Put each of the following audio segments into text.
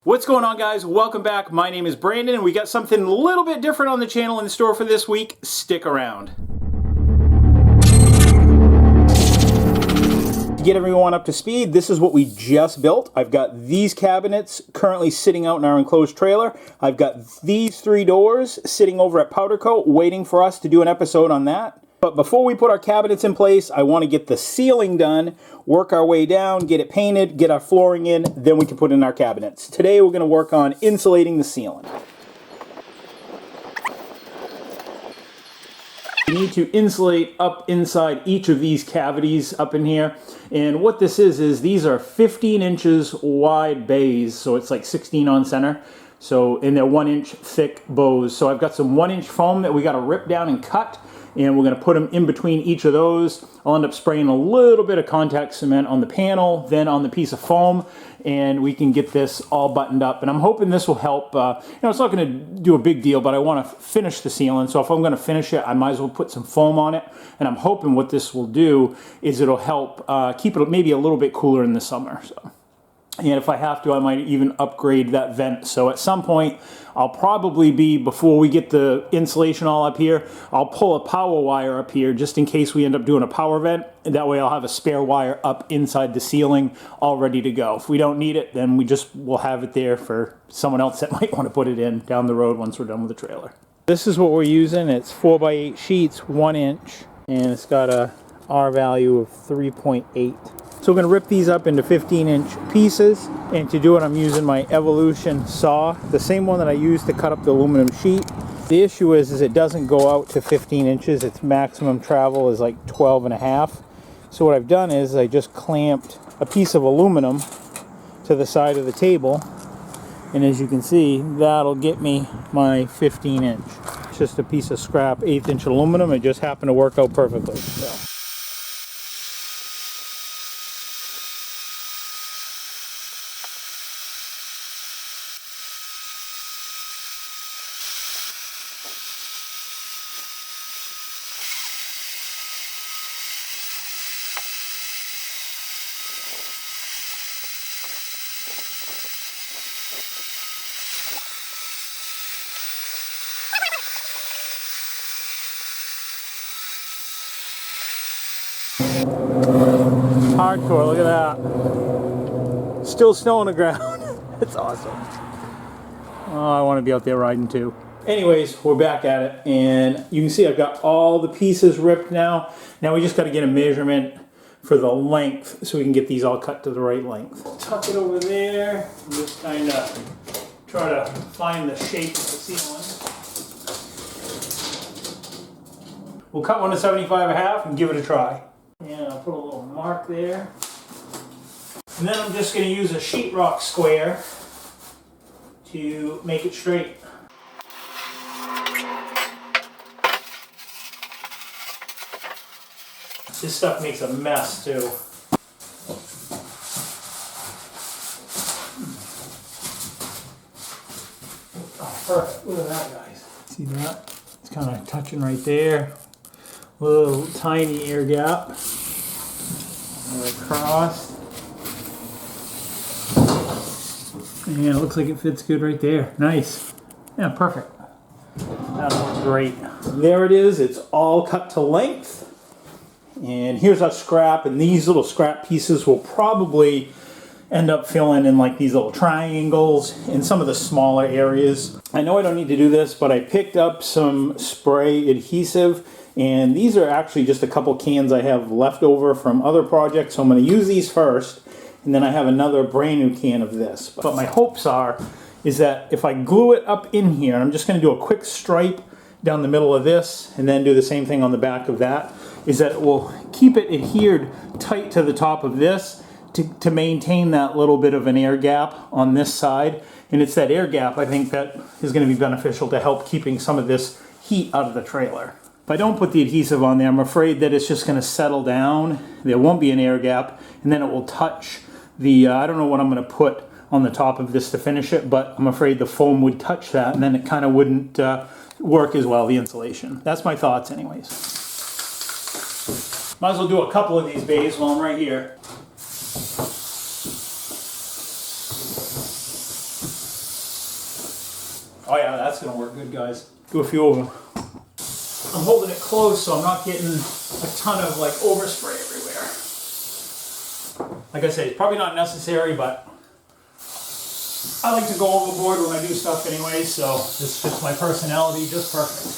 What's going on, guys? Welcome back. My name is Brandon and we got something a little bit different on the channel in store for this week. Stick around. To get everyone up to speed, this is what we just built. I've got these cabinets currently sitting out in our enclosed trailer. I've got these 3 doors sitting over at Powder Coat waiting for us to do an episode on that. But before we put our cabinets in place, I want to get the ceiling done, work our way down, get it painted, get our flooring in, then we can put in our cabinets. Today we're going to work on insulating the ceiling. You need to insulate up inside each of these cavities up in here. And what this is these are 15 inches wide bays, so it's like 16 on center. So, and they're 1 inch thick bows. So I've got some 1 inch foam that we got to rip down and cut. And we're going to put them in between each of those. I'll end up spraying a little bit of contact cement on the panel, then on the piece of foam, and we can get this all buttoned up. And I'm hoping this will help. It's not going to do a big deal, but I want to finish the ceiling. So if I'm going to finish it, I might as well put some foam on it. And I'm hoping what this will do is it'll help keep it maybe a little bit cooler in the summer. So. And if I have to, I might even upgrade that vent. So at some point, I'll probably be, before we get the insulation all up here, I'll pull a power wire up here just in case we end up doing a power vent. And that way I'll have a spare wire up inside the ceiling all ready to go. If we don't need it, then we'll have it there for someone else that might want to put it in down the road once we're done with the trailer. This is what we're using. It's 4x8 sheets, 1 inch, and it's got a R value of 3.8. So we're going to rip these up into 15-inch pieces, and to do it I'm using my Evolution saw, the same one that I used to cut up the aluminum sheet. The issue is it doesn't go out to 15 inches, its maximum travel is like 12.5. So what I've done is I just clamped a piece of aluminum to the side of the table, and as you can see, that'll get me my 15-inch. It's just a piece of scrap 1/8 inch aluminum. It just happened to work out perfectly. So. Hardcore, look at that. Still snow on the ground. That's awesome. Oh, I want to be out there riding too. Anyways, we're back at it, and you can see I've got all the pieces ripped now. Now we just got to get a measurement for the length so we can get these all cut to the right length. Tuck it over there and just kind of try to find the shape of the ceiling. We'll cut one to 75.5 and give it a try. And I'll put a little mark there. And then I'm just going to use a sheetrock square to make it straight. This stuff makes a mess too. Oh, perfect. Look at that, guys. See that? It's kind of touching right there. Little tiny air gap. Across. And it looks like it fits good right there. Nice. Yeah, perfect. That'll work great. There it is. It's all cut to length. And here's our scrap. And these little scrap pieces will probably end up filling in like these little triangles in some of the smaller areas. I know I don't need to do this, but I picked up some spray adhesive. And these are actually just a couple cans I have left over from other projects. So I'm going to use these first. And then I have another brand new can of this. But my hopes is that if I glue it up in here, I'm just going to do a quick stripe down the middle of this and then do the same thing on the back of that, is that it will keep it adhered tight to the top of this to maintain that little bit of an air gap on this side. And it's that air gap, I think, that is going to be beneficial to help keeping some of this heat out of the trailer. If I don't put the adhesive on there, I'm afraid that it's just going to settle down. There won't be an air gap, and then it will touch the, I don't know what I'm going to put on the top of this to finish it, but I'm afraid the foam would touch that, and then it kind of wouldn't work as well, the insulation. That's my thoughts anyways. Might as well do a couple of these bays while I'm right here. Oh yeah, that's gonna work good, guys. Do a few of them. I'm holding it close so I'm not getting a ton of like overspray everywhere. Like I said, it's probably not necessary, but I like to go overboard when I do stuff anyway, so this fits my personality just perfect.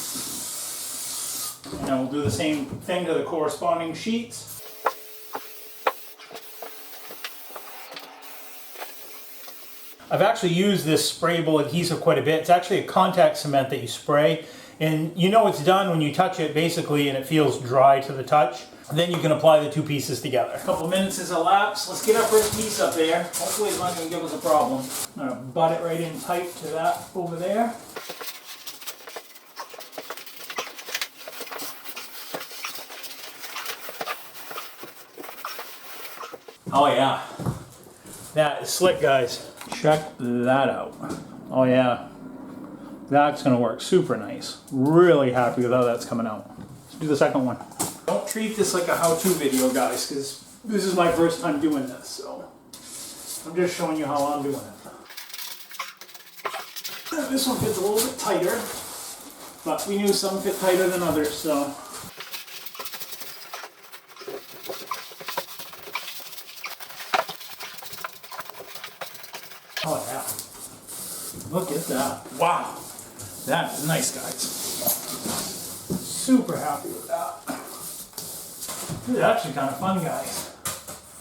And we'll do the same thing to the corresponding sheets. I've actually used this sprayable adhesive quite a bit. It's actually a contact cement that you spray, and you know it's done when you touch it basically and it feels dry to the touch. And then you can apply the two pieces together. A couple minutes has elapsed. Let's get our first piece up there. Hopefully it's not going to give us a problem. I'm going to butt it right in tight to that over there. Oh yeah, that is slick, guys. Check that out. Oh yeah, that's gonna work super nice. Really happy with how that's coming out. Let's do the second one. Don't treat this like a how-to video, guys, because this is my first time doing this, so I'm just showing you how I'm doing it. This one fits a little bit tighter, but we knew some fit tighter than others, so. Oh yeah, look at that. Wow, that is nice, guys. Super happy with that. This is actually kind of fun, guys.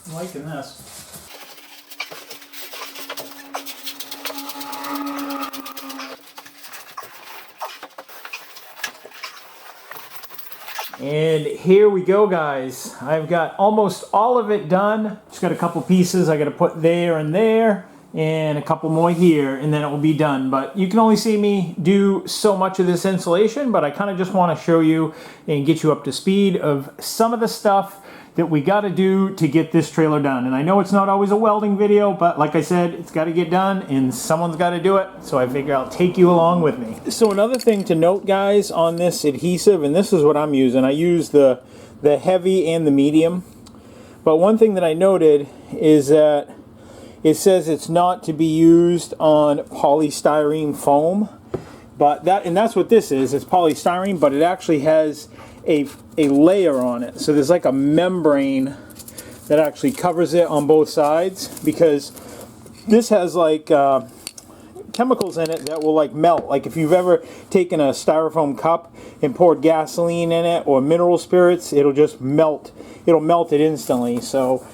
I'm liking this. And here we go, guys. I've got almost all of it done. Just got a couple pieces I got to put there and there, and a couple more here, and then it will be done. But you can only see me do so much of this insulation, but I kind of just want to show you and get you up to speed of some of the stuff that we got to do to get this trailer done. And I know it's not always a welding video, but like I said, it's got to get done and someone's got to do it. So I figure I'll take you along with me. So another thing to note, guys, on this adhesive, and this is what I'm using. I use the heavy and the medium. But one thing that I noted is that it says it's not to be used on polystyrene foam, but that's what this is. It's polystyrene, but it actually has a layer on it. So there's like a membrane that actually covers it on both sides, because this has like chemicals in it that will like melt. Like if you've ever taken a styrofoam cup and poured gasoline in it or mineral spirits, it'll just melt. It'll melt it instantly. So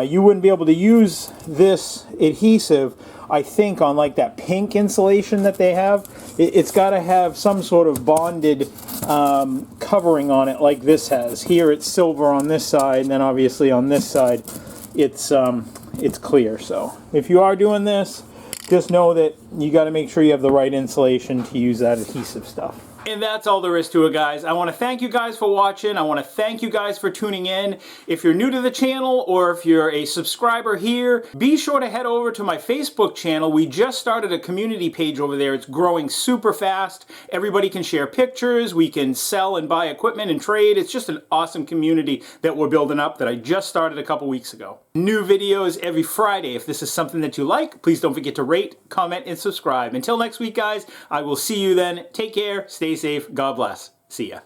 you wouldn't be able to use this adhesive, I think, on like that pink insulation that they have. It's got to have some sort of bonded covering on it like this has. Here it's silver on this side, and then obviously on this side it's clear. So if you are doing this, just know that you got to make sure you have the right insulation to use that adhesive stuff. And that's all there is to it, guys. I want to thank you guys for watching. I want to thank you guys for tuning in. If you're new to the channel, or if you're a subscriber here, be sure to head over to my Facebook channel. We just started a community page over there. It's growing super fast. Everybody can share pictures. We can sell and buy equipment and trade. It's just an awesome community that we're building up that I just started a couple weeks ago. New videos every Friday. If this is something that you like, please don't forget to rate, comment, and subscribe. Until next week, guys, I will see you then. Take care. Stay safe. God bless. See ya.